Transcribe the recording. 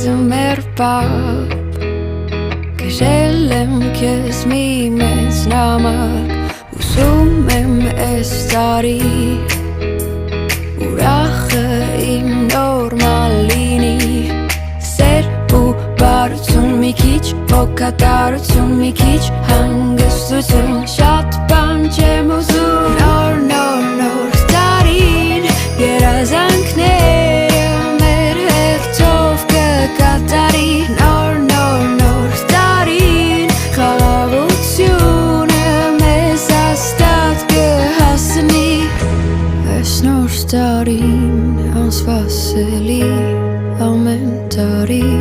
ձմեր պապ Կժել եմ կեզ մի մեծ նամակ Ուսում եմ ես տարի Ուրախը իմ նորմալ լինի Սեր ու բարություն մի քիչ Ոգատարություն մի քիչ Հանգստություն Շատ բան չեմ ուզում Նոր տարին Երազանքները մեր հերթով կկատարի Նոր տարին Խաղաղությունը մեզ հաստատ կհասնի Այս նոր տարին անսպասելի ամեն տարի